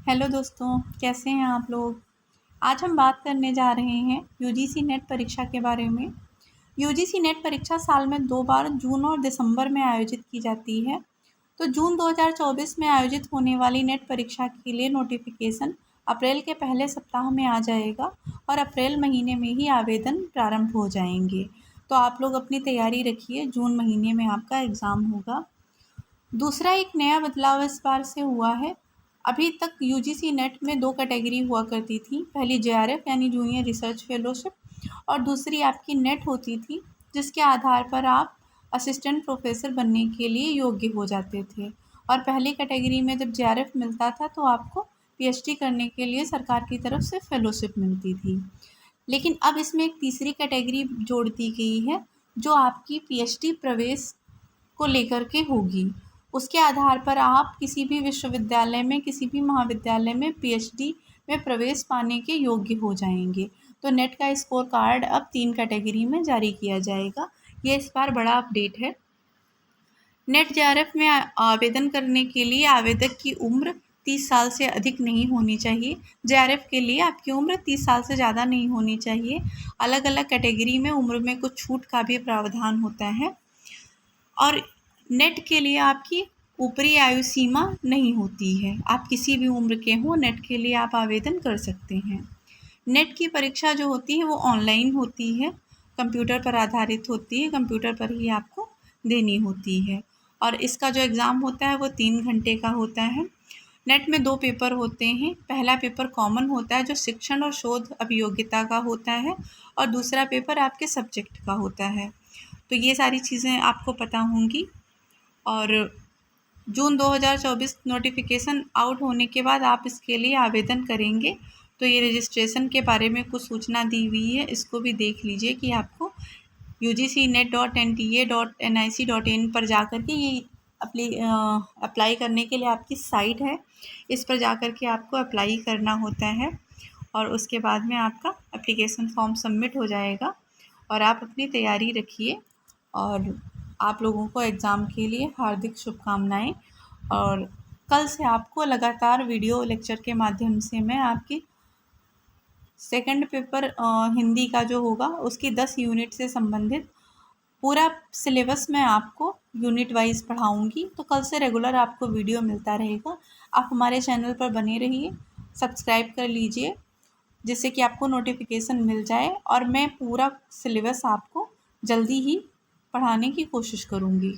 Hello दोस्तों, कैसे हैं आप लोग। आज हम बात करने जा रहे हैं यूजीसी नेट परीक्षा के बारे में। यूजीसी नेट परीक्षा साल में 2 बार जून और दिसंबर में आयोजित की जाती है। तो जून 2024 में आयोजित होने वाली नेट परीक्षा के लिए नोटिफिकेशन अप्रैल के पहले सप्ताह में आ जाएगा और अप्रैल महीने में ही आवेदन प्रारंभ हो जाएंगे। तो आप लोग अपनी तैयारी रखिए, जून महीने में आपका एग्ज़ाम होगा। दूसरा एक नया बदलाव इस बार से हुआ है। अभी तक यूजीसी नेट में 2 कैटेगरी हुआ करती थी। पहली जेआरएफ यानी जूनियर रिसर्च फेलोशिप और दूसरी आपकी नेट होती थी, जिसके आधार पर आप असिस्टेंट प्रोफेसर बनने के लिए योग्य हो जाते थे। और पहली कैटेगरी में जब जेआरएफ मिलता था तो आपको पीएचडी करने के लिए सरकार की तरफ से फेलोशिप मिलती थी। लेकिन अब इसमें एक तीसरी कैटेगरी जोड़ दी गई है, जो आपकी पीएचडी प्रवेश को लेकर के होगी। उसके आधार पर आप किसी भी विश्वविद्यालय में, किसी भी महाविद्यालय में पीएचडी में प्रवेश पाने के योग्य हो जाएंगे। तो नेट का स्कोर कार्ड अब 3 कैटेगरी में जारी किया जाएगा। ये इस बार बड़ा अपडेट है। नेट जेआरएफ में आवेदन करने के लिए आवेदक की उम्र 30 साल से अधिक नहीं होनी चाहिए। जेआरएफ के लिए आपकी उम्र 30 साल से ज़्यादा नहीं होनी चाहिए। अलग अलग कैटेगरी में उम्र में कुछ छूट का भी प्रावधान होता है। और नेट के लिए आपकी ऊपरी आयु सीमा नहीं होती है। आप किसी भी उम्र के हों, नेट के लिए आप आवेदन कर सकते हैं। नेट की परीक्षा जो होती है वो ऑनलाइन होती है, कंप्यूटर पर आधारित होती है, कंप्यूटर पर ही आपको देनी होती है। और इसका जो एग्ज़ाम होता है वो 3 घंटे का होता है। नेट में 2 पेपर होते हैं। पहला पेपर कॉमन होता है, जो शिक्षण और शोध अभियोग्यता का होता है, और दूसरा पेपर आपके सब्जेक्ट का होता है। तो ये सारी चीज़ें आपको पता होंगी। और जून 2024 नोटिफिकेशन आउट होने के बाद आप इसके लिए आवेदन करेंगे। तो ये रजिस्ट्रेशन के बारे में कुछ सूचना दी हुई है, इसको भी देख लीजिए कि आपको ugcnet.nta.nic.in पर जा कर के ये अप्लाई करने के लिए आपकी साइट है, इस पर जा कर के आपको अप्लाई करना होता है। और उसके बाद में आपका एप्लीकेशन फॉर्म सबमिट हो जाएगा और आप अपनी तैयारी रखिए। और आप लोगों को एग्ज़ाम के लिए हार्दिक शुभकामनाएं। और कल से आपको लगातार वीडियो लेक्चर के माध्यम से मैं आपकी सेकंड पेपर हिंदी का जो होगा उसकी 10 यूनिट से संबंधित पूरा सिलेबस मैं आपको यूनिट वाइज पढ़ाऊँगी। तो कल से रेगुलर आपको वीडियो मिलता रहेगा। आप हमारे चैनल पर बने रहिए, सब्सक्राइब कर लीजिए, जिससे कि आपको नोटिफिकेशन मिल जाए और मैं पूरा सिलेबस आपको जल्दी ही पढ़ाने की कोशिश करूँगी।